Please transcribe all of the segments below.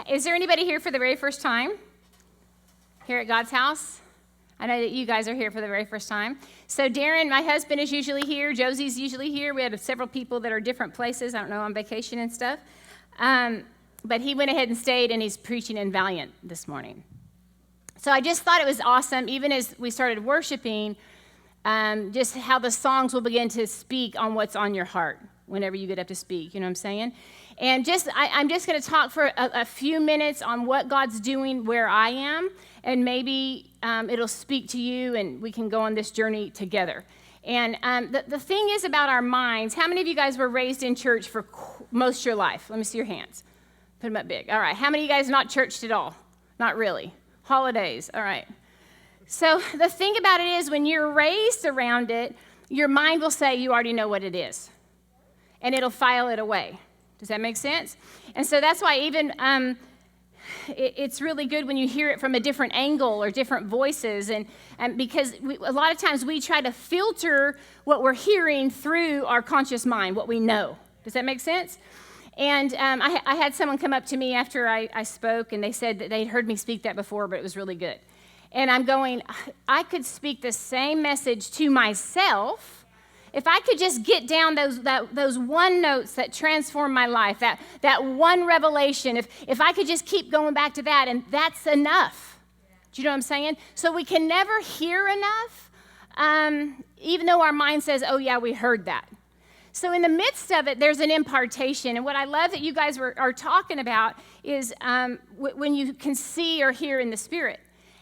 Is there anybody here for the very first time? Here at God's house? I know that you guys are here for the very first time. So Darren, my husband, is usually here. Josie's usually here. We have several people that are different places, I don't know, on vacation and stuff. But he went ahead and stayed, and he's preaching in Valiant this morning. So I just thought it was awesome, even as we started worshiping, just how the songs will begin to speak on what's on your heart whenever you get up to speak, you know what I'm saying? And I'm just going to talk for a few minutes on what God's doing where I am, and maybe it'll speak to you, and we can go on this journey together. And the thing is about our minds, how many of you guys were raised in church for most of your life? Let me see your hands. Put them up big. All right. How many of you guys not churched at all? Not really. Holidays. All right. So the thing about it is when you're raised around it, your mind will say you already know what it is, and it'll file it away. Does that make sense? And so that's why even it's really good when you hear it from a different angle or different voices, and because a lot of times we try to filter what we're hearing through our conscious mind, what we know. Does that make sense? And I had someone come up to me after I spoke, and they said that they'd heard me speak that before, but it was really good. And I'm going, I could speak the same message to myself if I could just get down those one notes that transform my life, that one revelation, if I could just keep going back to that, and that's enough. Do you know what I'm saying? So we can never hear enough, even though our mind says, oh yeah, we heard that. So in the midst of it, there's an impartation. And what I love that you guys are talking about is when you can see or hear in the Spirit.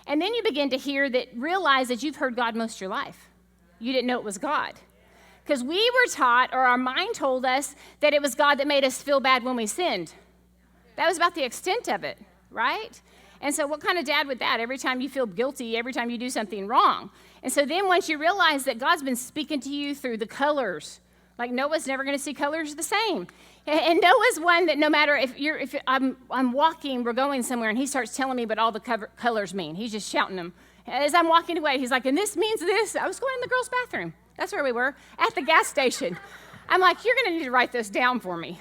And then you begin to realize that you've heard God most of your life. You didn't know it was God. Because we were taught, or our mind told us, that it was God that made us feel bad when we sinned. That was about the extent of it, right? And so what kind of dad would that? Every time you feel guilty, every time you do something wrong. And so then once you realize that God's been speaking to you through the colors, like Noah's never going to see colors the same. And Noah's one that no matter if I'm walking, we're going somewhere, and he starts telling me what all the colors mean. He's just shouting them. As I'm walking away, he's like, and this means this. I was going in the girls' bathroom. That's where we were, at the gas station. I'm like, you're going to need to write this down for me.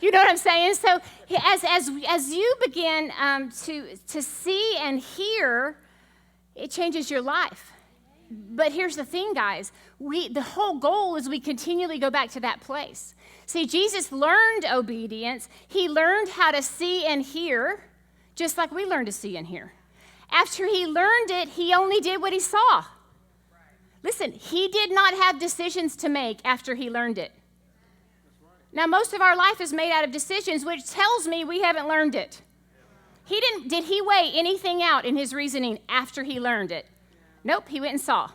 You know what I'm saying? So as you begin to see and hear, it changes your life. But here's the thing, guys. The whole goal is we continually go back to that place. See, Jesus learned obedience. He learned how to see and hear, just like we learn to see and hear. After he learned it, he only did what he saw. Listen, he did not have decisions to make after he learned it. Now, most of our life is made out of decisions, which tells me we haven't learned it. Did he weigh anything out in his reasoning after he learned it? Nope, he went and saw.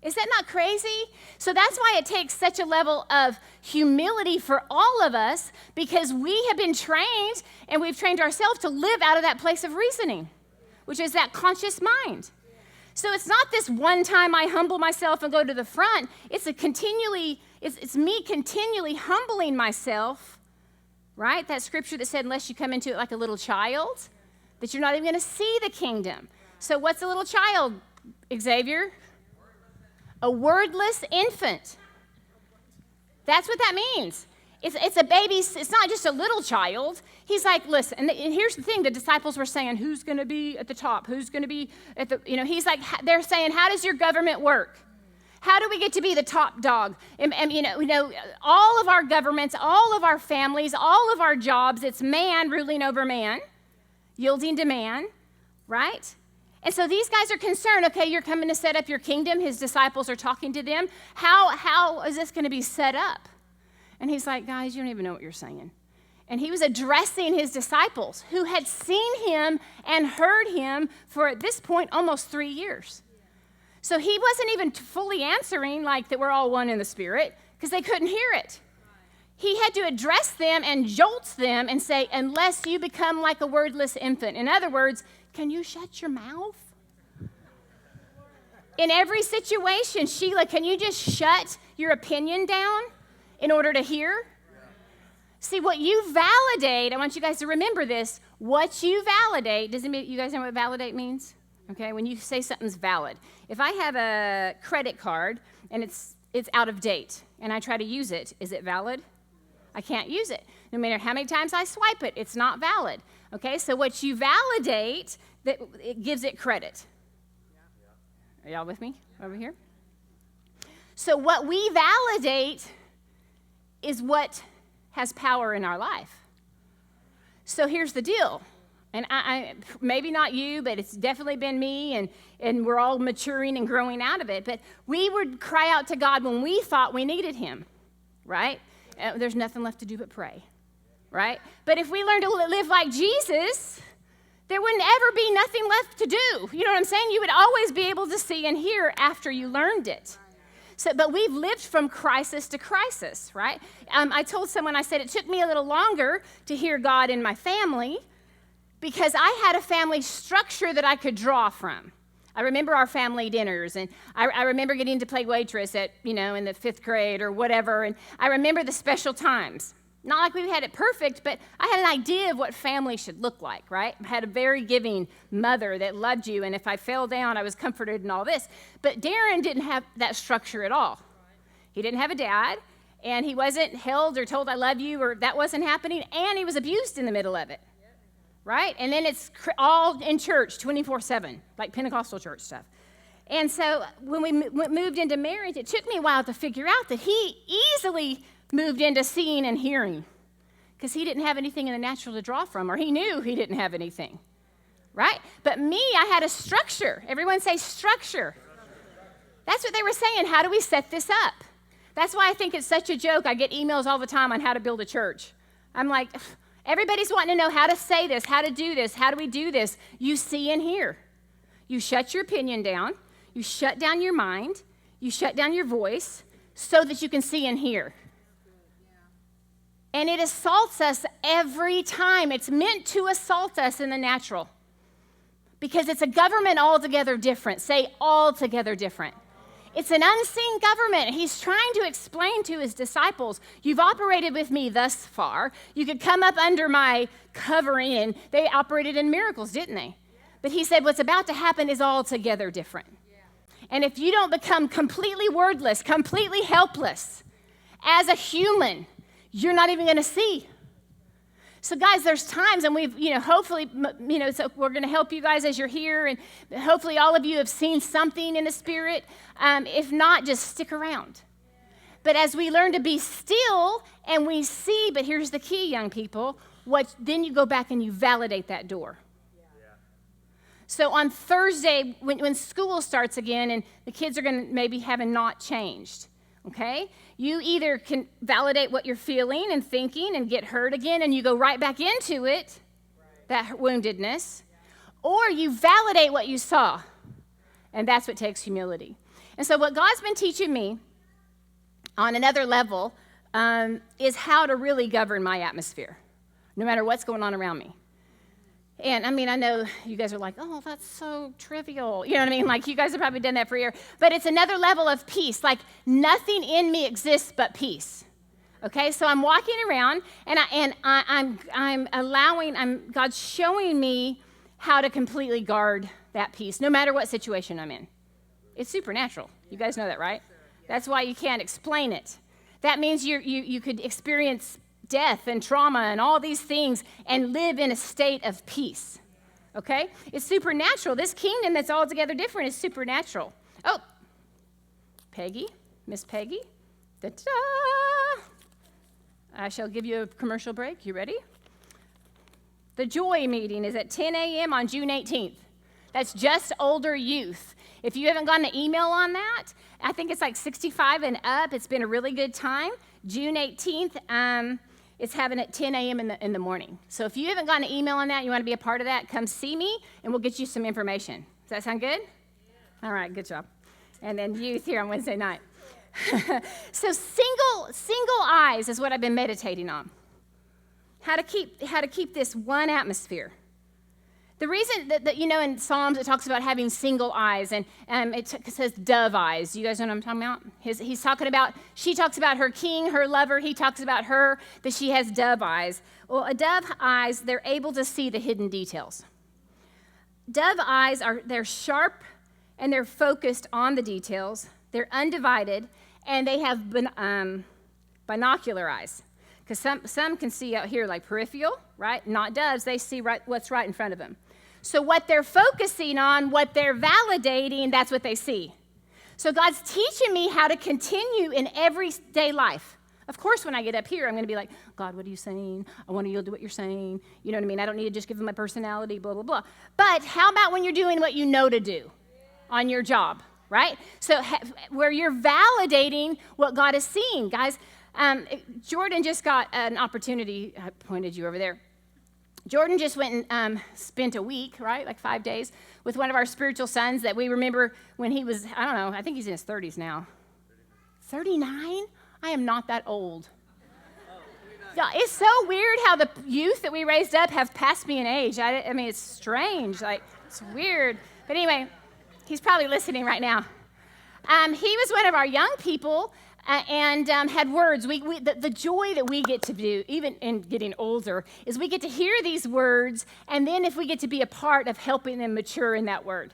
Is that not crazy? So that's why it takes such a level of humility for all of us, because we have been trained, and we've trained ourselves to live out of that place of reasoning, which is that conscious mind. So it's not this one time I humble myself and go to the front. It's me continually humbling myself, right? That scripture that said, unless you come into it like a little child, that you're not even going to see the kingdom. So what's a little child, Xavier? A wordless infant. That's what that means. It's a baby. It's not just a little child. He's like, listen, and here's the thing. The disciples were saying, who's going to be at the top? Who's going to be at the, he's like, they're saying, how does your government work? How do we get to be the top dog? And all of our governments, all of our families, all of our jobs, it's man ruling over man, yielding to man, right? And so these guys are concerned, okay, you're coming to set up your kingdom. His disciples are talking to them. How is this going to be set up? And he's like, guys, you don't even know what you're saying. And he was addressing his disciples who had seen him and heard him for, at this point, almost 3 years. So he wasn't even fully answering like that we're all one in the Spirit, because they couldn't hear it. He had to address them and jolt them and say, unless you become like a wordless infant. In other words, can you shut your mouth? In every situation, Sheila, can you just shut your opinion down in order to hear? See, what you validate, I want you guys to remember this, what you validate, you guys know what validate means? Okay, when you say something's valid. If I have a credit card and it's out of date and I try to use it, is it valid? I can't use it. No matter how many times I swipe it, it's not valid. Okay, so what you validate, that it gives it credit. Are y'all with me over here? So what we validate is what has power in our life. So here's the deal. And I maybe not you, but it's definitely been me, and we're all maturing and growing out of it. But we would cry out to God when we thought we needed him, right? There's nothing left to do but pray, right? But if we learn to live like Jesus, there wouldn't ever be nothing left to do. You know what I'm saying? You would always be able to see and hear after you learned it. So, but we've lived from crisis to crisis, right? I told someone, I said, it took me a little longer to hear God in my family because I had a family structure that I could draw from. I remember our family dinners, and I remember getting to play waitress at, in the 5th grade or whatever, and I remember the special times. Not like we had it perfect, but I had an idea of what family should look like, right? I had a very giving mother that loved you, and if I fell down, I was comforted and all this. But Darren didn't have that structure at all. He didn't have a dad, and he wasn't held or told I love you, or that wasn't happening, and he was abused in the middle of it, right? And then it's all in church 24/7, like Pentecostal church stuff. And so when we moved into marriage, it took me a while to figure out that he easily moved into seeing and hearing because he didn't have anything in the natural to draw from, or he knew he didn't have anything, right? But me, I had a structure. Everyone say structure. That's what they were saying. How do we set this up? That's why I think it's such a joke. I get emails all the time on how to build a church. I'm like, everybody's wanting to know how to say this, how to do this, how do we do this? You see and hear. You shut your opinion down. You shut down your mind. You shut down your voice so that you can see and hear. And it assaults us every time. It's meant to assault us in the natural because it's a government altogether different. Say altogether different. It's an unseen government. He's trying to explain to his disciples, you've operated with me thus far. You could come up under my covering, and they operated in miracles, didn't they? But he said what's about to happen is altogether different. And if you don't become completely wordless, completely helpless as a human, you're not even going to see. So guys, there's times, and we've, hopefully, so we're going to help you guys as you're here, and hopefully all of you have seen something in the Spirit. If not, just stick around. But as we learn to be still and we see, but here's the key, young people, then you go back and you validate that door. So on Thursday, when school starts again, and the kids are going to maybe have not changed, okay? You either can validate what you're feeling and thinking and get hurt again, and you go right back into it, that woundedness, or you validate what you saw, and that's what takes humility. And so what God's been teaching me on another level is how to really govern my atmosphere, no matter what's going on around me. And I know you guys are like, oh, that's so trivial. You know what I mean? Like, you guys have probably done that for a year. But it's another level of peace. Like, nothing in me exists but peace. Okay? So I'm walking around, and I'm allowing, God's showing me how to completely guard that peace, no matter what situation I'm in. It's supernatural. You guys know that, right? That's why you can't explain it. That means you could experience death and trauma and all these things and live in a state of peace, okay? It's supernatural. This kingdom that's altogether different is supernatural. Oh, Peggy, Miss Peggy, da-da! I shall give you a commercial break. You ready? The Joy meeting is at 10 a.m. on June 18th. That's just older youth. If you haven't gotten an email on that, I think it's like 65 and up. It's been a really good time. June 18th, it's having at 10 a.m. in the morning. So if you haven't gotten an email on that, you want to be a part of that, come see me, and we'll get you some information. Does that sound good? Yeah. All right, good job. And then youth here on Wednesday night. So single eyes is what I've been meditating on. How to keep this one atmosphere. The reason that in Psalms it talks about having single eyes, and it says dove eyes. You guys know what I'm talking about? She talks about her king, her lover. He talks about her, that she has dove eyes. Well, a dove eyes, they're able to see the hidden details. Dove eyes they're sharp and they're focused on the details. They're undivided, and they have binocular eyes. Because some can see out here like peripheral, right? Not doves. They see what's right in front of them. So what they're focusing on, what they're validating, that's what they see. So God's teaching me how to continue in everyday life. Of course, when I get up here, I'm going to be like, God, what are you saying? I want to yield to what you're saying. You know what I mean? I don't need to just give them my personality, blah, blah, blah. But how about when you're doing what you know to do on your job, right? So where you're validating what God is seeing. Guys, Jordan just got an opportunity. I pointed you over there. Jordan just went and spent a week, right, like 5 days, with one of our spiritual sons that we remember when he was, I don't know, I think he's in his 30s now. 39? I am not that old. Yeah, it's so weird how the youth that we raised up have passed me in age. I mean, it's strange. Like, it's weird. But anyway, he's probably listening right now. He was one of our young people and had words. The joy that we get to do, even in getting older, is we get to hear these words, and then if we get to be a part of helping them mature in that word.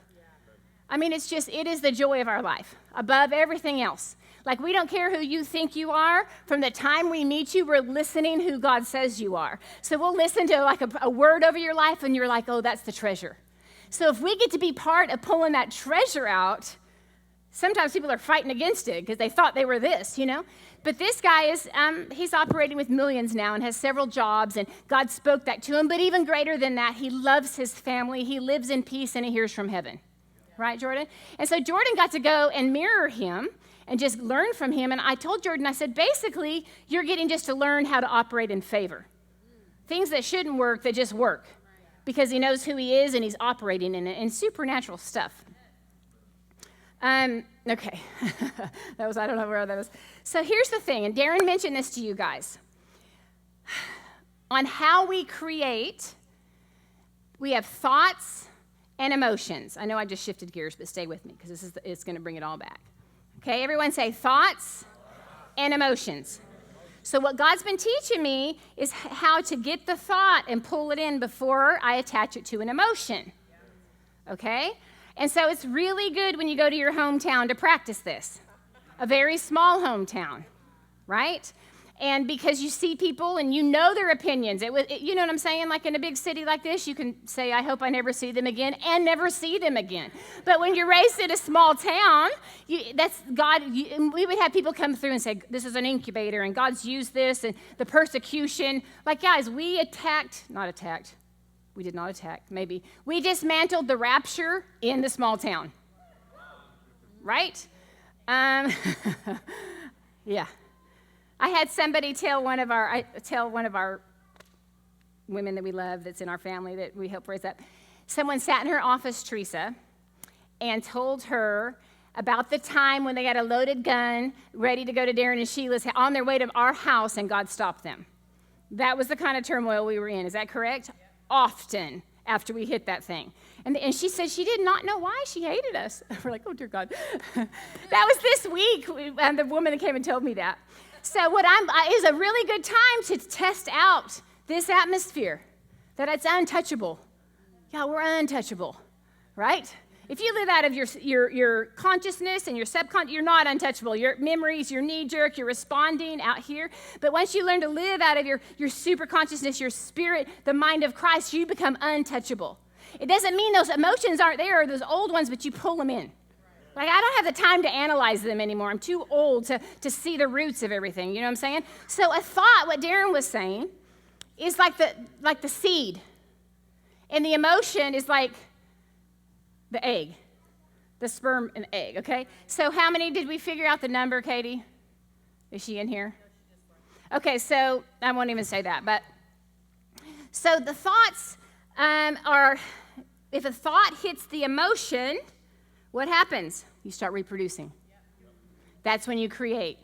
I mean, it is the joy of our life, above everything else. Like, we don't care who you think you are. From the time we meet you, we're listening who God says you are. So we'll listen to like a word over your life, and you're like, oh, that's the treasure. So if we get to be part of pulling that treasure out, sometimes people are fighting against it because they thought they were this, you know. But this guy is, he's operating with millions now and has several jobs, and God spoke that to him. But even greater than that, he loves his family. He lives in peace, and he hears from heaven. Right, Jordan? And so Jordan got to go and mirror him and just learn from him. And I told Jordan, I said, basically, you're getting just to learn how to operate in favor. Things that shouldn't work, that just work. Because he knows who he is and he's operating in it, and supernatural stuff. Okay. I don't know where that was. So here's the thing, and Darren mentioned this to you guys. On how we create, we have thoughts and emotions. I know I just shifted gears, but stay with me because it's going to bring it all back. Okay, everyone say thoughts and emotions. So what God's been teaching me is how to get the thought and pull it in before I attach it to an emotion. Okay? And so it's really good when you go to your hometown to practice this. A very small hometown, right? And because you see people and you know their opinions. You know what I'm saying? Like in a big city like this, you can say, I hope I never see them again, and never see them again. But when you're raised in a small town, we would have people come through and say, this is an incubator, and God's used this, and the persecution. Like, guys, we did not attack, maybe. We dismantled the rapture in the small town. Right? Yeah. I had somebody tell one of our women that we love that's in our family that we help raise up. Someone sat in her office, Teresa, and told her about the time when they got a loaded gun ready to go to Darren and Sheila's on their way to our house, and God stopped them. That was the kind of turmoil we were in. Is that correct? Yeah. Often after we hit that thing. And she said she did not know why she hated us. We're like, oh, dear God. That was this week, the woman that came and told me that. So is a really good time to test out this atmosphere, that it's untouchable. Yeah, we're untouchable, right? If you live out of your consciousness and your subconscious, you're not untouchable. Your memories, your knee-jerk, you're responding out here. But once you learn to live out of your super consciousness, your spirit, the mind of Christ, you become untouchable. It doesn't mean those emotions aren't there, or those old ones, but you pull them in. Like, I don't have the time to analyze them anymore. I'm too old to see the roots of everything. You know what I'm saying? So a thought, what Darren was saying, is like the seed. And the emotion is like the egg, the sperm and egg, okay? So how many did we figure out the number, Katie? Is she in here? Okay, so I won't even say that. But so the thoughts are, if a thought hits the emotion, what happens? You start reproducing. That's when you create.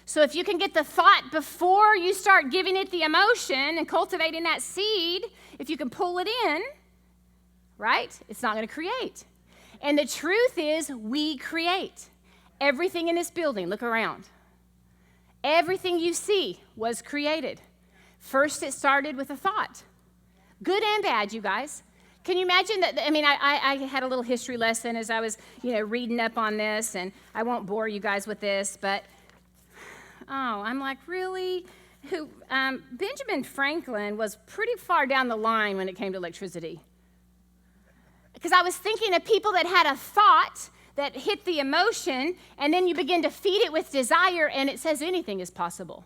So if you can get the thought before you start giving it the emotion and cultivating that seed, if you can pull it in, right, it's not going to create. And the truth is, we create. Everything in this building, look around. Everything you see was created. First, it started with a thought. Good and bad, you guys. Can you imagine that? I mean, I had a little history lesson as I was, reading up on this, and I won't bore you guys with this, but, I'm like, really? Benjamin Franklin was pretty far down the line when it came to electricity. Because I was thinking of people that had a thought that hit the emotion, and then you begin to feed it with desire, and it says anything is possible.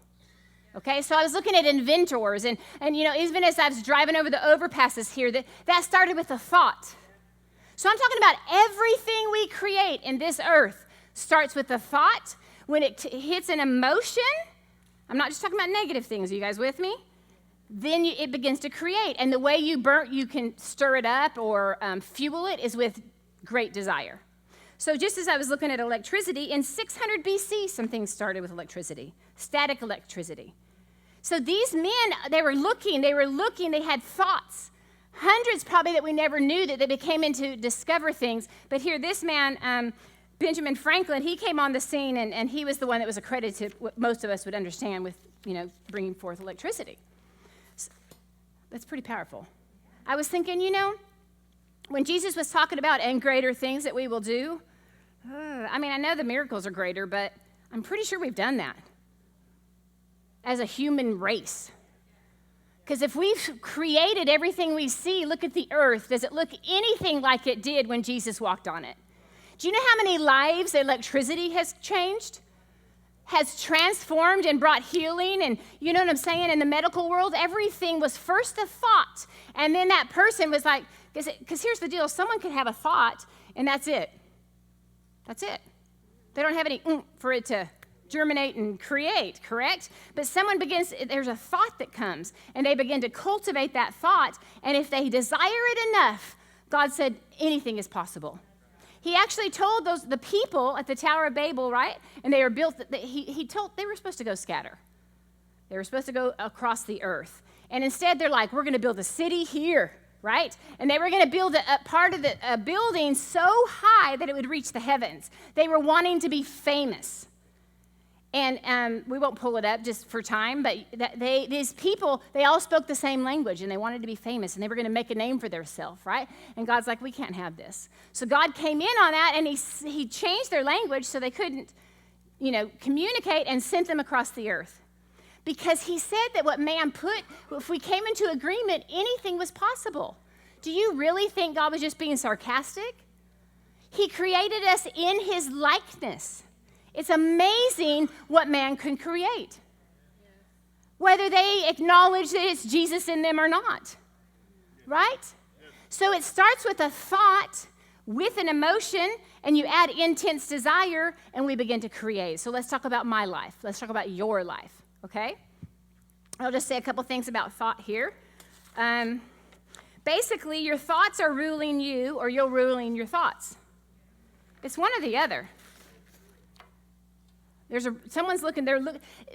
Okay, so I was looking at inventors, and even as I was driving over the overpasses here, that started with a thought. So I'm talking about everything we create in this earth starts with a thought. When it hits an emotion, I'm not just talking about negative things, are you guys with me? Then it begins to create, and the way you can stir it up or fuel it is with great desire. So just as I was looking at electricity, in 600 BC, some things started with electricity, static electricity. So these men, they were looking, they had thoughts, hundreds probably that we never knew that they became into discover things. But here, this man, Benjamin Franklin, he came on the scene, and he was the one that was accredited, what most of us would understand with, bringing forth electricity. So, that's pretty powerful. I was thinking, when Jesus was talking about and greater things that we will do, I know the miracles are greater, but I'm pretty sure we've done that as a human race. Because if we've created everything we see, look at the earth. Does it look anything like it did when Jesus walked on it? Do you know how many lives electricity has changed? Has transformed and brought healing, and you know what I'm saying? In the medical world, everything was first a thought, and then that person was like, because here's the deal, someone could have a thought, and that's it. That's it. They don't have any for it to germinate and create, correct? But there's a thought that comes, and they begin to cultivate that thought, and if they desire it enough, God said anything is possible. He actually told the people at the Tower of Babel, right? And they were built, he told, they were supposed to go scatter. They were supposed to go across the earth. And instead, they're like, we're going to build a city here, right? And they were going to build a part of a building so high that it would reach the heavens. They were wanting to be famous. And we won't pull it up just for time, but these people, they all spoke the same language, and they wanted to be famous, and they were going to make a name for themselves, right? And God's like, we can't have this. So God came in on that, and he changed their language so they couldn't, communicate, and sent them across the earth. Because he said that what man put, if we came into agreement, anything was possible. Do you really think God was just being sarcastic? He created us in his likeness. It's amazing what man can create, whether they acknowledge that it's Jesus in them or not, right? So it starts with a thought, with an emotion, and you add intense desire, and we begin to create. So let's talk about my life. Let's talk about your life, okay? I'll just say a couple things about thought here. Basically, your thoughts are ruling you, or you're ruling your thoughts. It's one or the other. Someone's looking,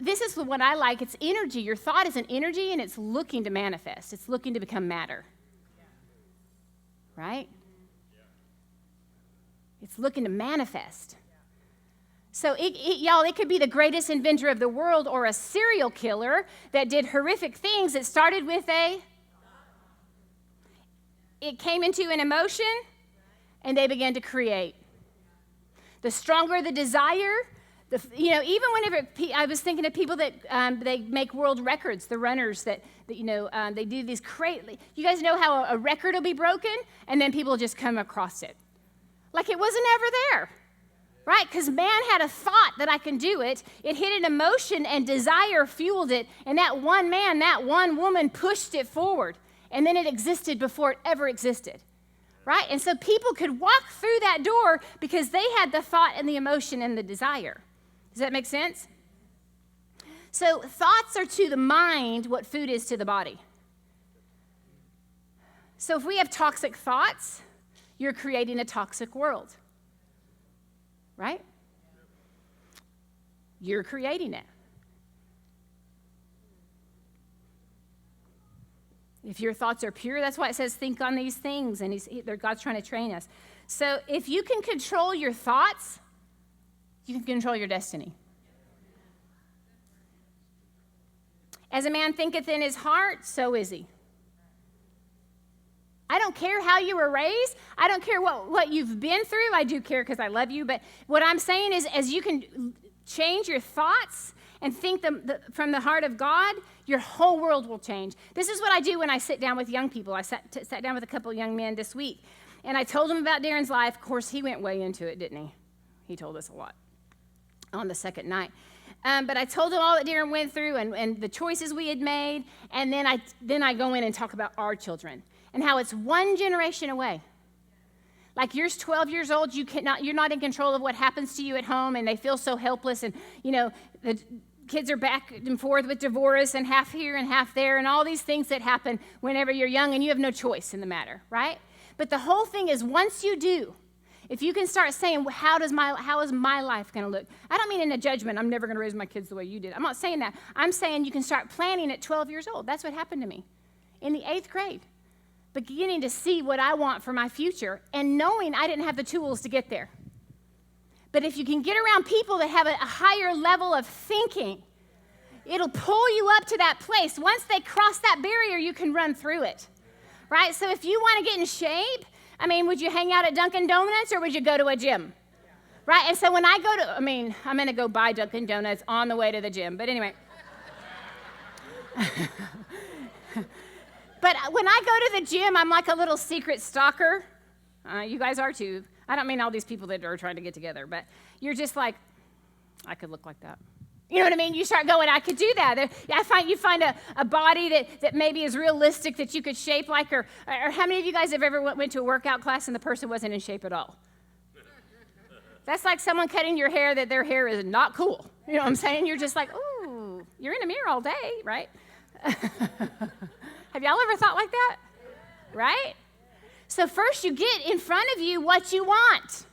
this is what I like, it's energy. Your thought is an energy, and it's looking to manifest. It's looking to become matter. Right? It's looking to manifest. So, y'all, it could be the greatest inventor of the world or a serial killer that did horrific things. It started with it came into an emotion, and they began to create. The stronger the desire, even whenever I was thinking of people that they make world records, the runners that they do these crazy. You guys know how a record will be broken and then people just come across it, like it wasn't ever there, right? Because man had a thought that I can do it. It hit an emotion and desire fueled it, and that one man, that one woman pushed it forward, and then it existed before it ever existed. Right? And so people could walk through that door because they had the thought and the emotion and the desire. Does that make sense? So thoughts are to the mind what food is to the body. So if we have toxic thoughts, you're creating a toxic world. Right? You're creating it. If your thoughts are pure, that's why it says think on these things, and God's trying to train us. So if you can control your thoughts, you can control your destiny. As a man thinketh in his heart, so is he. I don't care how you were raised. I don't care what you've been through. I do care because I love you. But what I'm saying is, as you can change your thoughts and think from the heart of God, your whole world will change. This is what I do when I sit down with young people. I sat down with a couple of young men this week, and I told them about Darren's life. Of course, he went way into it, didn't he? He told us a lot on the second night. But I told him all that Darren went through and the choices we had made, and then I go in and talk about our children and how it's one generation away. Like you're 12 years old, you're not in control of what happens to you at home, and they feel so helpless, and the kids are back and forth with divorce and half here and half there and all these things that happen whenever you're young and you have no choice in the matter, right? But the whole thing is once you do, if you can start saying, how is my life going to look? I don't mean in a judgment, I'm never going to raise my kids the way you did. I'm not saying that. I'm saying you can start planning at 12 years old. That's what happened to me in the 8th grade, beginning to see what I want for my future and knowing I didn't have the tools to get there. But if you can get around people that have a higher level of thinking, it'll pull you up to that place. Once they cross that barrier, you can run through it, right? So if you want to get in shape, would you hang out at Dunkin' Donuts or would you go to a gym, right? And so when I go to, I'm going to go buy Dunkin' Donuts on the way to the gym. But anyway. But when I go to the gym, I'm like a little secret stalker. You guys are too. I don't mean all these people that are trying to get together, but you're just like, I could look like that. You know what I mean? You start going, I could do that. You find a body that maybe is realistic that you could shape like, or how many of you guys have ever went to a workout class and the person wasn't in shape at all? That's like someone cutting your hair that their hair is not cool. You know what I'm saying? You're just like, ooh, you're in a mirror all day, right? Have y'all ever thought like that? Right? So first you get in front of you what you want.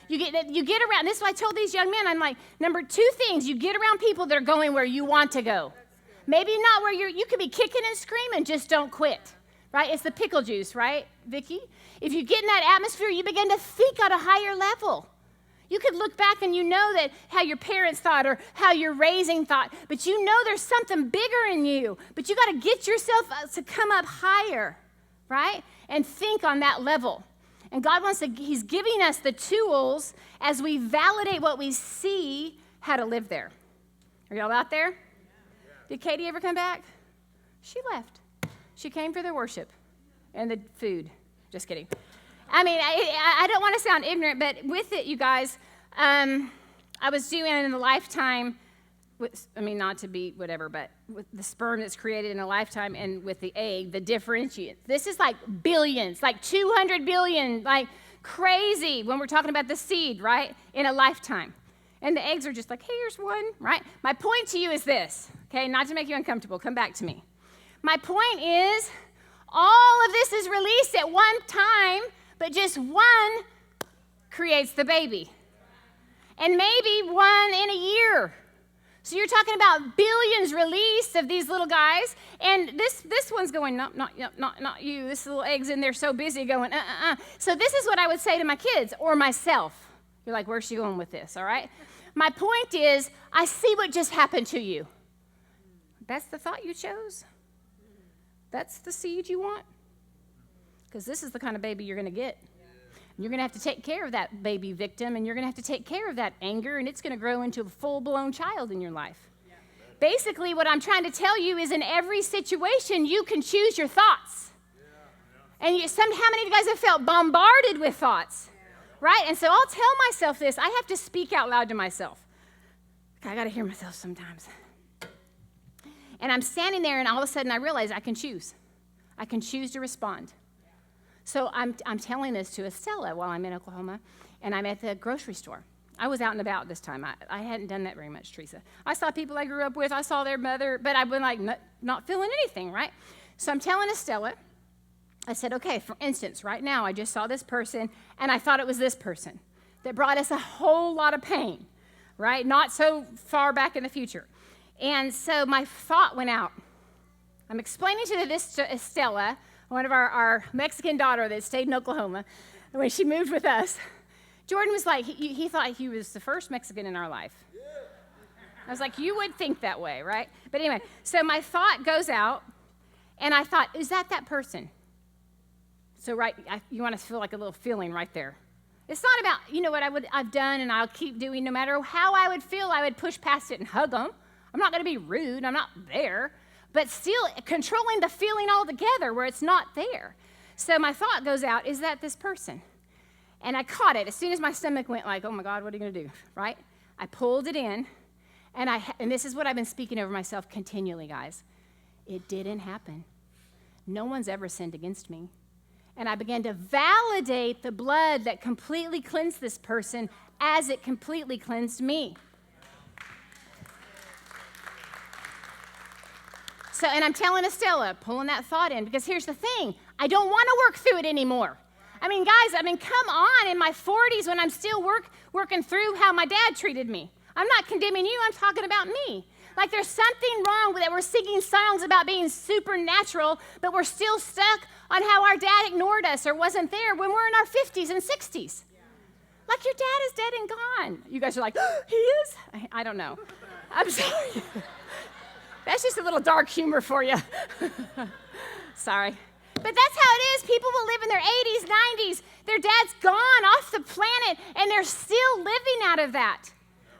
You get around. This is what I told these young men. I'm like, number 2 things, you get around people that are going where you want to go. Maybe not where you could be kicking and screaming, just don't quit, right? It's the pickle juice, right, Vicki? If you get in that atmosphere, you begin to think at a higher level. You could look back and you know that how your parents thought or how your raising thought, but you know there's something bigger in you, but you got to get yourself to come up higher, right? And think on that level. And God He's giving us the tools as we validate what we see, how to live there. Are y'all out there? Did Katie ever come back? She left. She came for the worship and the food. Just kidding. I don't want to sound ignorant, but with it, you guys, I was doing in a lifetime, not to be whatever, but with the sperm that's created in a lifetime and with the egg, the differentiate. This is like billions, like 200 billion, like crazy when we're talking about the seed, right, in a lifetime. And the eggs are just like, hey, here's one, right? My point to you is this, okay, not to make you uncomfortable. Come back to me. My point is all of this is released at one time, but just one creates the baby. And maybe one in a year. So you're talking about billions released of these little guys, and this one's going, no, not you. This little egg's in there so busy going, So this is what I would say to my kids or myself. You're like, where's she going with this, all right? My point is, I see what just happened to you. That's the thought you chose? That's the seed you want? Because this is the kind of baby you're going to get. You're going to have to take care of that baby victim, and you're going to have to take care of that anger, and it's going to grow into a full-blown child in your life. Yeah. Basically, what I'm trying to tell you is in every situation, you can choose your thoughts. Yeah. And how many of you guys have felt bombarded with thoughts? Yeah. Right? And so I'll tell myself this. I have to speak out loud to myself. I got to hear myself sometimes. And I'm standing there, and all of a sudden, I realize I can choose. I can choose to respond. So I'm telling this to Estella while I'm in Oklahoma, and I'm at the grocery store. I was out and about this time. I hadn't done that very much, Teresa. I saw people I grew up with. I saw their mother, but I've been like not feeling anything, right? So I'm telling Estella, I said, okay, for instance, right now I just saw this person, and I thought it was this person that brought us a whole lot of pain, right? Not so far back in the future. And so my thought went out. I'm explaining this to Estella, one of our Mexican daughter that stayed in Oklahoma, when she moved with us. Jordan was like, he thought he was the first Mexican in our life. I was like, you would think that way, right? But anyway, so my thought goes out, and I thought, is that person? So you want to feel like a little feeling right there. It's not about, what I've done and I'll keep doing. No matter how I would feel, I would push past it and hug them. I'm not going to be rude. I'm not there. But still controlling the feeling altogether where it's not there. So my thought goes out, is that this person? And I caught it. As soon as my stomach went like, oh my God, what are you going to do, right? I pulled it in, and this is what I've been speaking over myself continually, guys. It didn't happen. No one's ever sinned against me. And I began to validate the blood that completely cleansed this person as it completely cleansed me. So, and I'm telling Estella, pulling that thought in, because here's the thing. I don't want to work through it anymore. Guys, come on, in my 40s when I'm still working through how my dad treated me. I'm not condemning you, I'm talking about me. Like there's something wrong with it. We're singing songs about being supernatural, but we're still stuck on how our dad ignored us or wasn't there when we're in our 50s and 60s. Like your dad is dead and gone. You guys are like, oh, he is? I don't know. I'm sorry. That's just a little dark humor for you. Sorry. But that's how it is. People will live in their 80s, 90s. Their dad's gone off the planet, and they're still living out of that.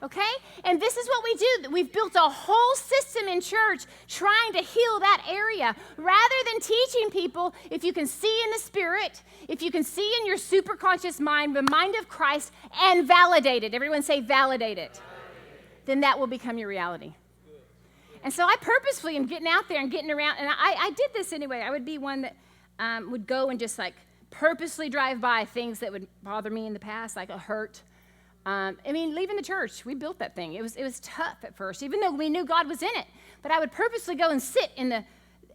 Okay? And this is what we do. We've built a whole system in church trying to heal that area rather than teaching people if you can see in the Spirit, if you can see in your superconscious mind, the mind of Christ, and validate it. Everyone say validate it. Then that will become your reality. And so I purposefully am getting out there and getting around. And I did this anyway. I would be one that would go and just like purposely drive by things that would bother me in the past, like a hurt. Leaving the church, we built that thing. It was tough at first, even though we knew God was in it. But I would purposely go and sit in the,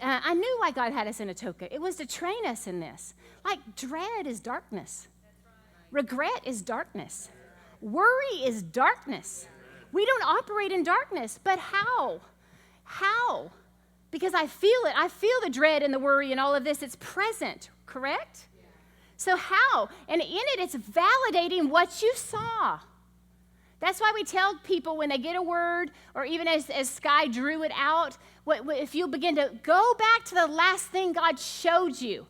I knew why God had us in Atoka. It was to train us in this. Like dread is darkness. Regret is darkness. Worry is darkness. We don't operate in darkness, but how? How? Because I feel it. I feel the dread and the worry and all of this. It's present, correct? So how? And in it, it's validating what you saw. That's why we tell people when they get a word, or even as Sky drew it out, if you begin to go back to the last thing God showed you,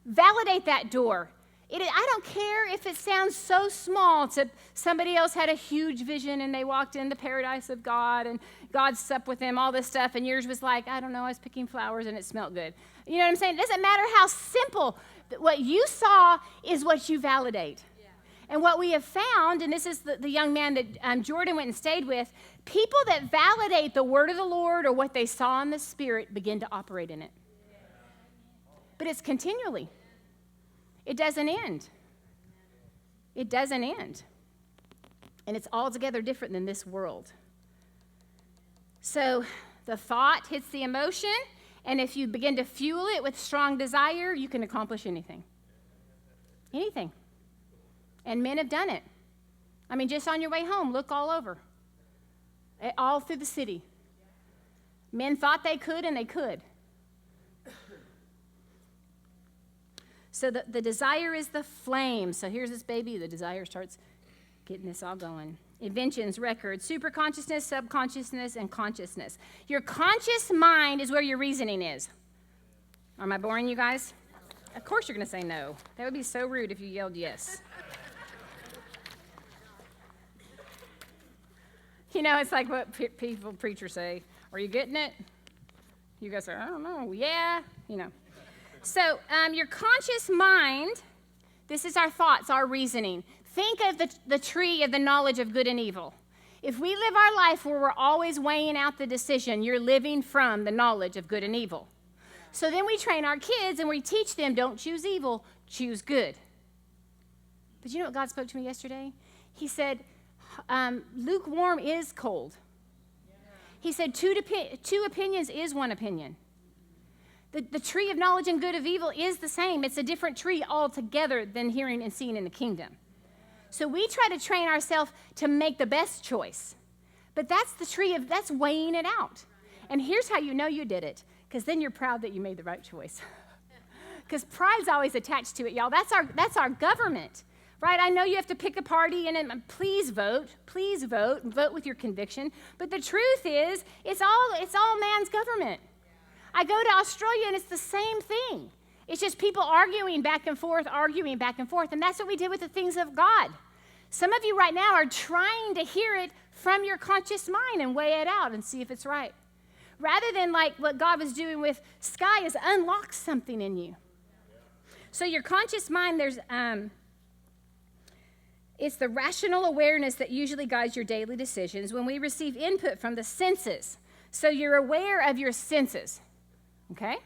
validate that door. I don't care if it sounds so small to somebody else had a huge vision and they walked in the paradise of God and God supped with them, all this stuff, and yours was like, I don't know, I was picking flowers and it smelled good. You know what I'm saying? It doesn't matter how simple. What you saw is what you validate. Yeah. And what we have found, and this is the young man that Jordan went and stayed with, people that validate the word of the Lord or what they saw in the Spirit begin to operate in it. Yeah. But it's continually. It doesn't end. It doesn't end. And it's altogether different than this world. So the thought hits the emotion, and if you begin to fuel it with strong desire, you can accomplish anything. Anything. And men have done it. Just on your way home, look all over. All through the city. Men thought they could, and they could. So the desire is the flame. So here's this baby. The desire starts getting this all going. Inventions, records, superconsciousness, subconsciousness, and consciousness. Your conscious mind is where your reasoning is. Am I boring you guys? Of course you're going to say no. That would be so rude if you yelled yes. It's like what preachers say. Are you getting it? You guys say, I don't know. Yeah, So your conscious mind, this is our thoughts, our reasoning. Think of the tree of the knowledge of good and evil. If we live our life where we're always weighing out the decision, you're living from the knowledge of good and evil. So then we train our kids and we teach them, don't choose evil, choose good. But you know what God spoke to me yesterday? He said, lukewarm is cold. He said, two opinions is one opinion. The tree of knowledge and good of evil is the same. It's a different tree altogether than hearing and seeing in the kingdom. So we try to train ourselves to make the best choice. But that's that's weighing it out. And here's how you know you did it. Because then you're proud that you made the right choice. Because pride's always attached to it, y'all. That's our government. Right? I know you have to pick a party and please vote vote with your conviction. But the truth is, it's all man's government. I go to Australia and it's the same thing. It's just people arguing back and forth, and that's what we did with the things of God. Some of you right now are trying to hear it from your conscious mind and weigh it out and see if it's right. Rather than like what God was doing with Sky is unlock something in you. So your conscious mind, it's the rational awareness that usually guides your daily decisions when we receive input from the senses. So you're aware of your senses, okay?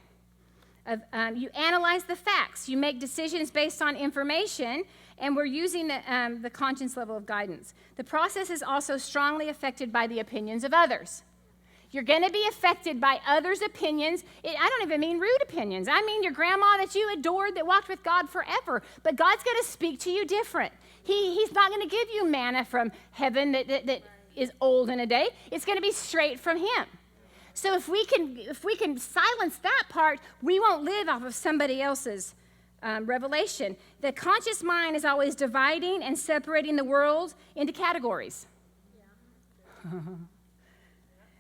You analyze the facts. You make decisions based on information, and we're using the conscience level of guidance. The process is also strongly affected by the opinions of others. You're going to be affected by others' opinions. I don't even mean rude opinions. I mean your grandma that you adored that walked with God forever. But God's going to speak to you different. He's not going to give you manna from heaven that is old in a day. It's going to be straight from Him. So if we can silence that part, we won't live off of somebody else's revelation. The conscious mind is always dividing and separating the world into categories. Yeah.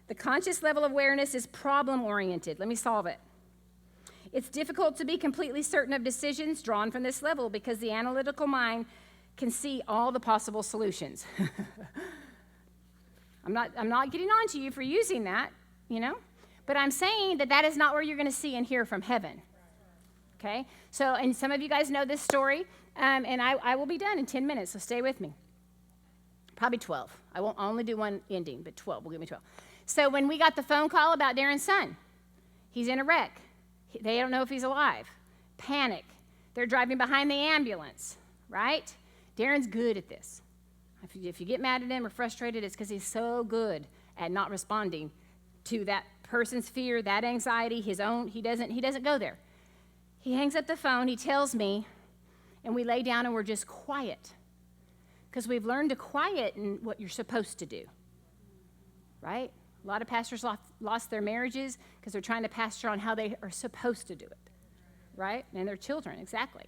The conscious level of awareness is problem-oriented. Let me solve it. It's difficult to be completely certain of decisions drawn from this level because the analytical mind can see all the possible solutions. I'm not getting on to you for using that, but I'm saying that is not where you're going to see and hear from heaven. Okay? So, and some of you guys know this story, and I will be done in 10 minutes, so stay with me. Probably 12. I won't only do one ending, but 12. We'll give me 12. So when we got the phone call about Darren's son, he's in a wreck. They don't know if he's alive. Panic. They're driving behind the ambulance, right? Darren's good at this. If you get mad at him or frustrated, it's because he's so good at not responding to that person's fear, that anxiety, his own. He doesn't go there. He hangs up the phone, he tells me, and we lay down and we're just quiet. Because we've learned to quiet in what you're supposed to do, right? A lot of pastors lost their marriages because they're trying to pastor on how they are supposed to do it, right? And their children, exactly.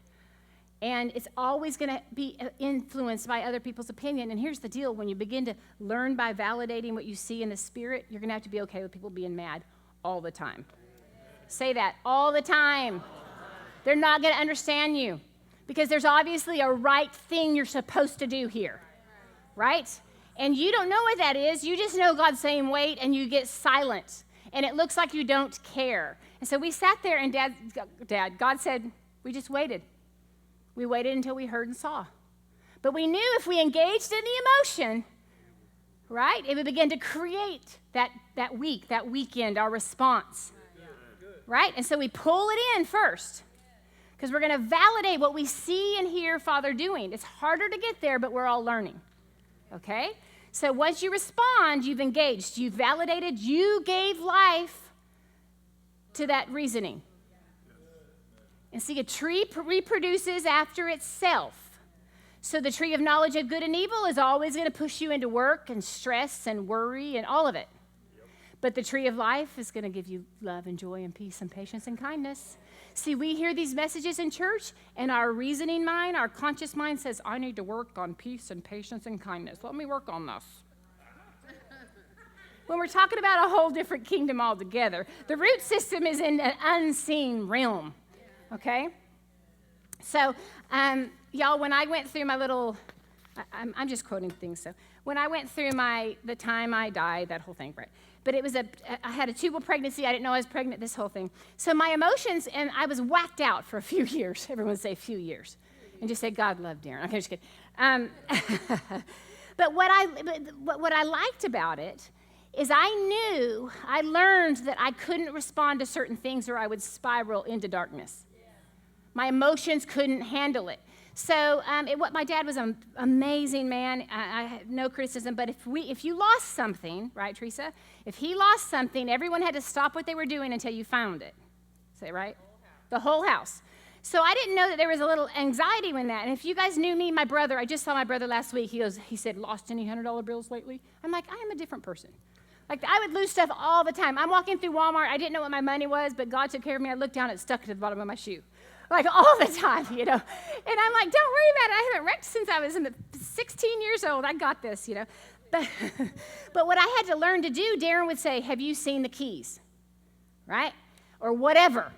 And it's always going to be influenced by other people's opinion. And here's the deal. When you begin to learn by validating what you see in the Spirit, you're going to have to be okay with people being mad all the time. Say that, all the time. They're not going to understand you because there's obviously a right thing you're supposed to do here, right? And you don't know what that is. You just know God's saying wait, and you get silent. And it looks like you don't care. And so we sat there, and God said, we just waited. We waited until we heard and saw. But we knew if we engaged in the emotion, right, it would begin to create that weekend, our response. Right? And so we pull it in first because we're going to validate what we see and hear Father doing. It's harder to get there, but we're all learning. Okay? So once you respond, you've engaged, you've validated, you gave life to that reasoning. And see, a tree reproduces after itself. So the tree of knowledge of good and evil is always going to push you into work and stress and worry and all of it. But the tree of life is going to give you love and joy and peace and patience and kindness. See, we hear these messages in church, and our reasoning mind, our conscious mind says, I need to work on peace and patience and kindness. Let me work on this. When we're talking about a whole different kingdom altogether, the root system is in an unseen realm, okay? So, y'all, when I went through my little, I'm just quoting things, so when I went through the time I died, that whole thing, right? But I had a tubal pregnancy. I didn't know I was pregnant, this whole thing. So my emotions, and I was whacked out for a few years. Everyone say a few years. And just say, God love Darren. Okay, just kidding. But what I liked about it is I learned that I couldn't respond to certain things or I would spiral into darkness. My emotions couldn't handle it. So my dad was an amazing man. I have no criticism, but if you lost something, right, Teresa? If he lost something, everyone had to stop what they were doing until you found it. Say, right? The whole house. So I didn't know that there was a little anxiety in that. And if you guys knew me, my brother, I just saw my brother last week. He said, lost any $100 bills lately? I'm like, I am a different person. Like, I would lose stuff all the time. I'm walking through Walmart. I didn't know what my money was, but God took care of me. I looked down, it stuck to the bottom of my shoe. Like, all the time, And I'm like, don't worry about it. I haven't wrecked since I was 16 years old. I got this, But what I had to learn to do, Darren would say, have you seen the keys? Right? Or whatever.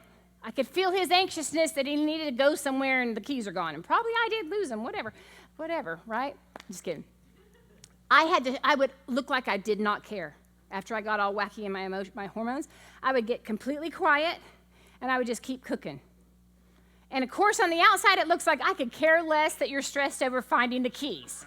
I could feel his anxiousness that he needed to go somewhere and the keys are gone. And probably I did lose them, whatever, right? Just kidding. I would look like I did not care. After I got all wacky in my hormones, I would get completely quiet and I would just keep cooking. And of course, on the outside, it looks like I could care less that you're stressed over finding the keys,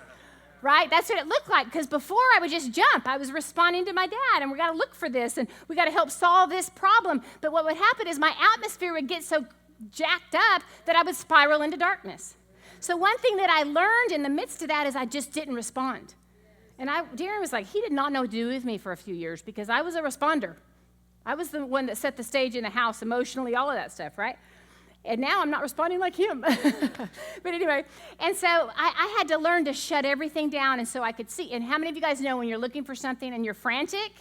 right? That's what it looked like, because before I would just jump. I was responding to my dad, and we got to look for this, and we got to help solve this problem. But what would happen is my atmosphere would get so jacked up that I would spiral into darkness. So one thing that I learned in the midst of that is I just didn't respond. And Darren was like, he did not know what to do with me for a few years because I was a responder. I was the one that set the stage in the house emotionally, all of that stuff, right? And now I'm not responding like him. But anyway, and so I had to learn to shut everything down and so I could see. And how many of you guys know when you're looking for something and you're frantic,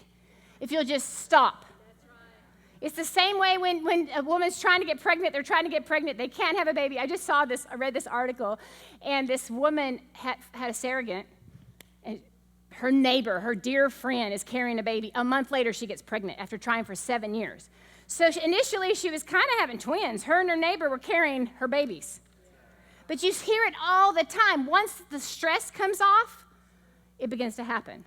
if you'll just stop? That's right. It's the same way when a woman's trying to get pregnant, they can't have a baby. I just saw this, I read this article, and this woman had a surrogate, and her neighbor, her dear friend, is carrying a baby. A month later, she gets pregnant after trying for 7 years. So initially, she was kind of having twins. Her and her neighbor were carrying her babies. But you hear it all the time. Once the stress comes off, it begins to happen.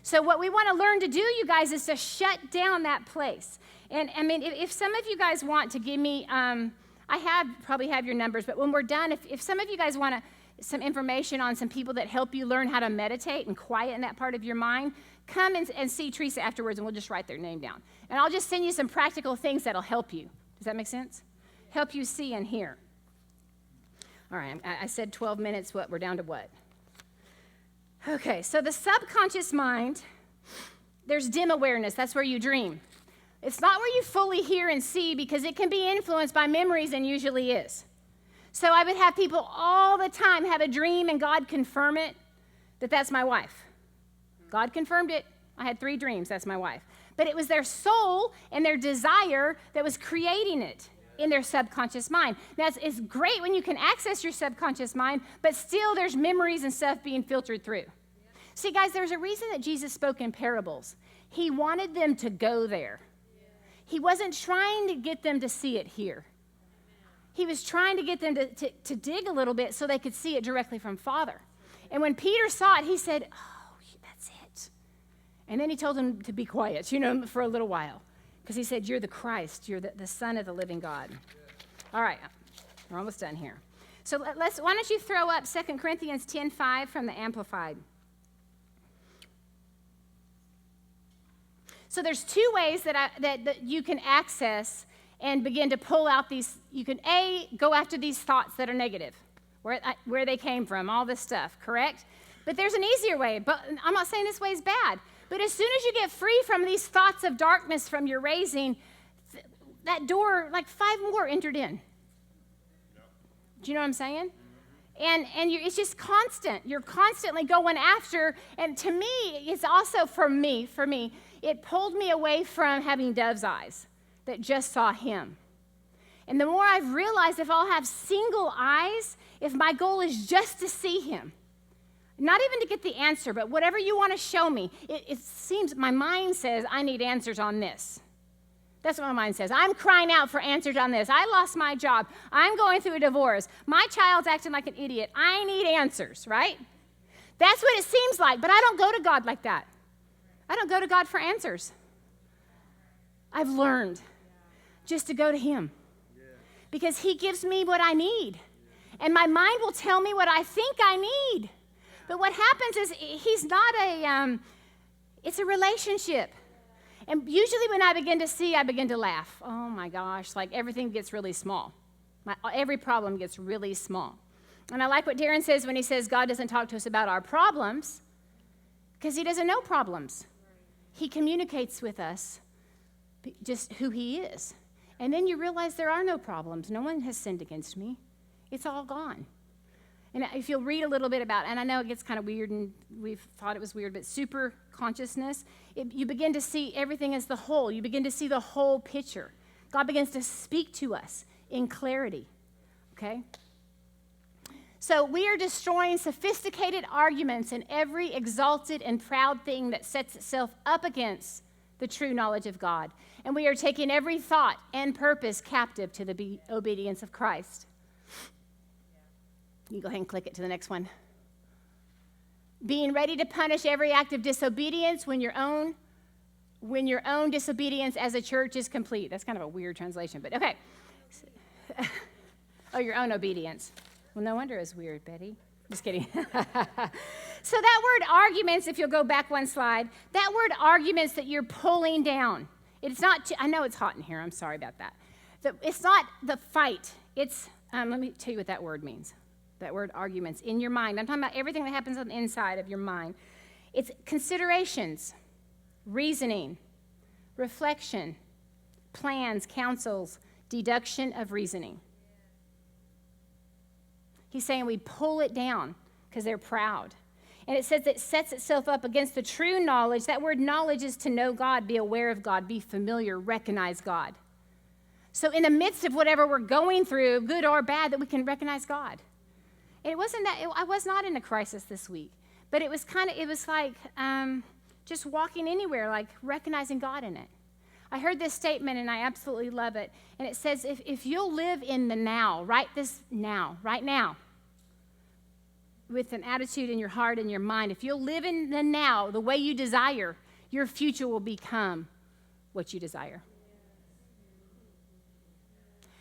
So what we want to learn to do, you guys, is to shut down that place. And I mean, if some of you guys want to give me, probably have your numbers, but when we're done, if some of you guys want some information on some people that help you learn how to meditate and quieten that part of your mind, come and see Teresa afterwards, and we'll just write their name down. And I'll just send you some practical things that'll help you. Does that make sense? Help you see and hear. All right, I said 12 minutes. We're down to what? Okay, so the subconscious mind, there's dim awareness. That's where you dream. It's not where you fully hear and see because it can be influenced by memories and usually is. So I would have people all the time have a dream and God confirm it, that's my wife. God confirmed it. I had 3 dreams. That's my wife. But it was their soul and their desire that was creating it in their subconscious mind. Now, it's great when you can access your subconscious mind, but still there's memories and stuff being filtered through. See, guys, there's a reason that Jesus spoke in parables. He wanted them to go there. He wasn't trying to get them to see it here. He was trying to get them to dig a little bit so they could see it directly from Father. And when Peter saw it, he said, oh, that's it. And then he told him to be quiet, for a little while. Because he said, you're the Christ. You're the Son of the living God. All right. We're almost done here. So why don't you throw up 2 Corinthians 10:5 from the Amplified. So there's 2 ways that you can access and begin to pull out these. You can, go after these thoughts that are negative, where they came from, all this stuff, correct? But there's an easier way. But I'm not saying this way is bad. But as soon as you get free from these thoughts of darkness from your raising, that door, like 5 more entered in. Do you know what I'm saying? And it's just constant. You're constantly going after. And to me, it's also for me, it pulled me away from having dove's eyes that just saw him. And the more I've realized, if I'll have single eyes, if my goal is just to see him, not even to get the answer, but whatever you want to show me, it seems my mind says, I need answers on this. That's what my mind says. I'm crying out for answers on this. I lost my job. I'm going through a divorce. My child's acting like an idiot. I need answers, right? That's what it seems like, but I don't go to God like that. I don't go to God for answers. I've learned just to go to him because he gives me what I need. And my mind will tell me what I think I need. But what happens is he's not it's a relationship. And usually when I begin to see, I begin to laugh. Oh my gosh, like everything gets really small. Every problem gets really small. And I like what Darren says when he says God doesn't talk to us about our problems because he doesn't know problems. He communicates with us just who he is. And then you realize there are no problems. No one has sinned against me. It's all gone. And if you'll read a little bit about, and I know it gets kind of weird, and we've thought it was weird, but super consciousness, you begin to see everything as the whole. You begin to see the whole picture. God begins to speak to us in clarity, okay? So we are destroying sophisticated arguments and every exalted and proud thing that sets itself up against the true knowledge of God. And we are taking every thought and purpose captive to the obedience of Christ. You go ahead and click it to the next one. Being ready to punish every act of disobedience when your own disobedience as a church is complete. That's kind of a weird translation, but okay. Oh, your own obedience. Well, no wonder it's weird, Betty. Just kidding. So that word arguments, if you'll go back one slide, that word arguments that you're pulling down. It's not, I know it's hot in here. I'm sorry about that. It's not the fight. It's, let me tell you what that word means. That word arguments in your mind. I'm talking about everything that happens on the inside of your mind. It's considerations, reasoning, reflection, plans, counsels, deduction of reasoning. He's saying we pull it down because they're proud. And it says it sets itself up against the true knowledge. That word knowledge is to know God, be aware of God, be familiar, recognize God. So in the midst of whatever we're going through, good or bad, that we can recognize God. And it wasn't that, I was not in a crisis this week, but it was like just walking anywhere, like recognizing God in it. I heard this statement and I absolutely love it. And it says, if you'll live in the now, right now, with an attitude in your heart and your mind, if you'll live in the now, the way you desire, your future will become what you desire.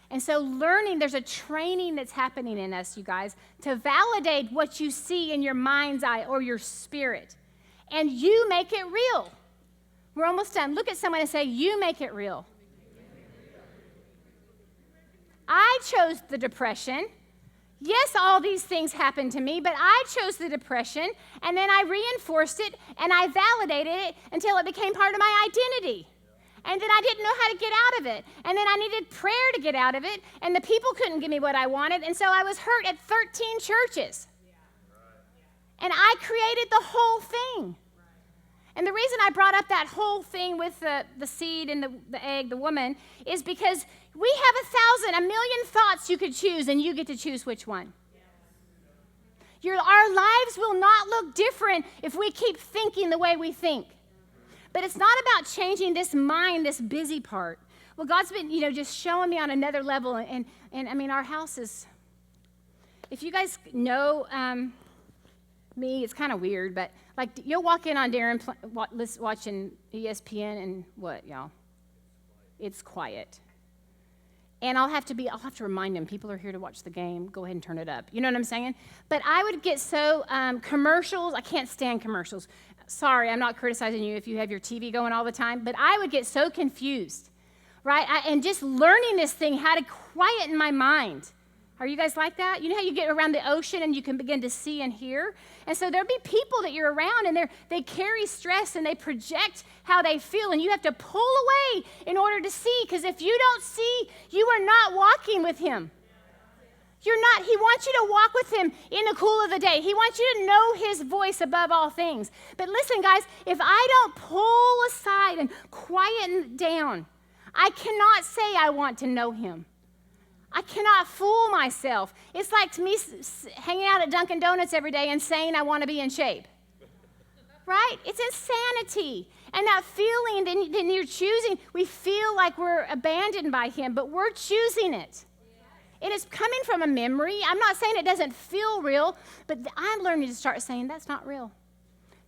And so learning, there's a training that's happening in us, you guys, to validate what you see in your mind's eye or your spirit. And you make it real. We're almost done. Look at someone and say, you make it real. I chose the depression. Yes, all these things happened to me, but I chose the depression, and then I reinforced it, and I validated it until it became part of my identity. And then I didn't know how to get out of it. And then I needed prayer to get out of it, and the people couldn't give me what I wanted, and so I was hurt at 13 churches. And I created the whole thing. And the reason I brought up that whole thing with the seed and the egg, the woman, is because we have 1,000, 1,000,000 thoughts you could choose, and you get to choose which one. Our lives will not look different if we keep thinking the way we think. But it's not about changing this mind, this busy part. Well, God's been, just showing me on another level. And I mean, our house is, if you guys know me, it's kind of weird, but like you'll walk in on Darren watching ESPN and what, y'all? It's quiet. And I'll have to remind him, people are here to watch the game. Go ahead and turn it up. You know what I'm saying? But I would get so, commercials, I can't stand commercials. Sorry, I'm not criticizing you if you have your TV going all the time, but I would get so confused, right? And just learning this thing, how to quieten my mind. Are you guys like that? You know how you get around the ocean and you can begin to see and hear? And so there'll be people that you're around and they carry stress and they project how they feel, and you have to pull away in order to see, because if you don't see, you are not walking with him. You're not. He wants you to walk with him in the cool of the day. He wants you to know his voice above all things. But listen, guys, if I don't pull aside and quieten down, I cannot say I want to know him. I cannot fool myself. It's like me hanging out at Dunkin' Donuts every day and saying I want to be in shape. Right? It's insanity. And that feeling, then you're choosing, we feel like we're abandoned by him, but we're choosing it. It is coming from a memory. I'm not saying it doesn't feel real, but I'm learning to start saying that's not real.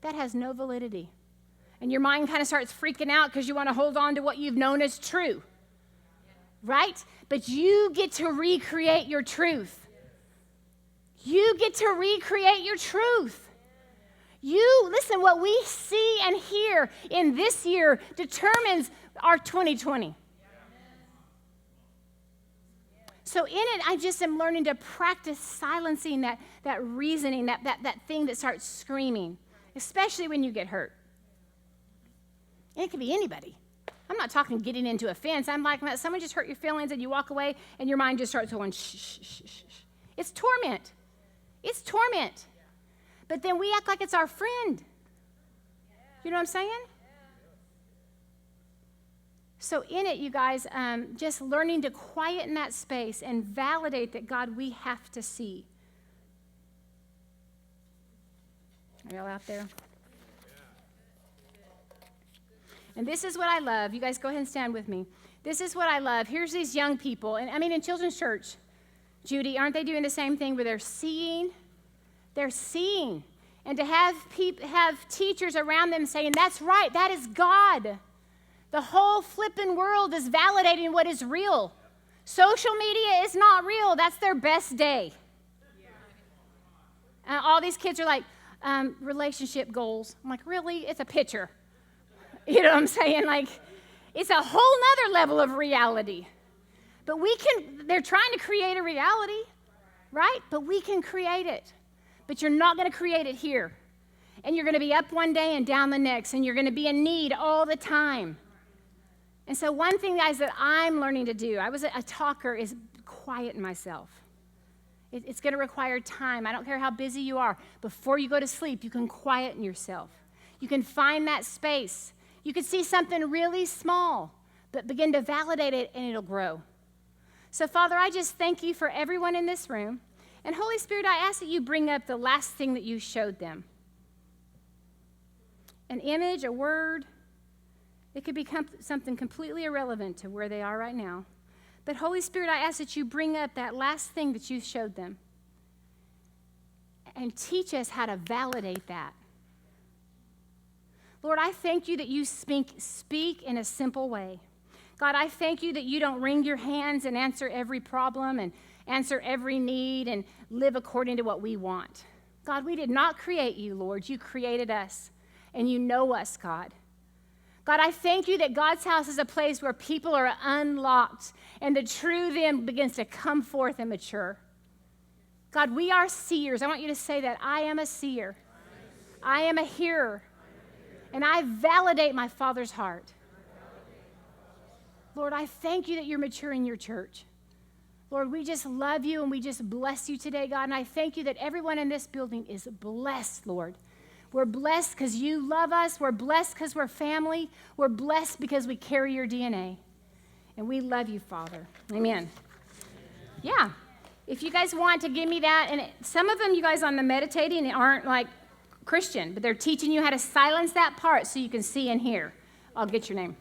That has no validity. And your mind kind of starts freaking out because you want to hold on to what you've known as true. Right? But you get to recreate your truth. You get to recreate your truth. Listen, what we see and hear in this year determines our 2020. So in it, I just am learning to practice silencing that reasoning, that thing that starts screaming, especially when you get hurt. And it could be anybody. I'm not talking getting into offense. I'm like, someone just hurt your feelings and you walk away and your mind just starts going, shh, shh, shh, shh. It's torment. It's torment. But then we act like it's our friend. You know what I'm saying? So in it, you guys, just learning to quieten that space and validate that, God, we have to see. Are y'all out there? And this is what I love. You guys go ahead and stand with me. This is what I love. Here's these young people. And I mean, in children's church, Judy, aren't they doing the same thing where they're seeing? They're seeing. And to have teachers around them saying, that's right, that is God. The whole flipping world is validating what is real. Social media is not real. That's their best day. All these kids are like, relationship goals. I'm like, really? It's a picture. You know what I'm saying? Like, it's a whole nother level of reality. But they're trying to create a reality, right? But we can create it. But you're not going to create it here. And you're going to be up one day and down the next, and you're going to be in need all the time. And so one thing, guys, that I'm learning to do, I was a talker, is quiet myself. It's going to require time. I don't care how busy you are. Before you go to sleep, you can quieten yourself. You can find that space. You can see something really small, but begin to validate it, and it'll grow. So, Father, I just thank you for everyone in this room. And Holy Spirit, I ask that you bring up the last thing that you showed them. An image, a word. It could become something completely irrelevant to where they are right now. But Holy Spirit, I ask that you bring up that last thing that you showed them and teach us how to validate that. Lord, I thank you that you speak in a simple way. God, I thank you that you don't wring your hands and answer every problem and answer every need and live according to what we want. God, we did not create you, Lord. You created us, and you know us, God. God, I thank you that God's house is a place where people are unlocked and the true them begins to come forth and mature. God, we are seers. I want you to say that. I am a seer. I am a hearer. And I validate my Father's heart. Lord, I thank you that you're maturing your church. Lord, we just love you and we just bless you today, God. And I thank you that everyone in this building is blessed, Lord. We're blessed because you love us. We're blessed because we're family. We're blessed because we carry your DNA. And we love you, Father. Amen. Yeah. If you guys want to give me that, and some of them, you guys on the meditating aren't like Christian, but they're teaching you how to silence that part so you can see and hear. I'll get your name.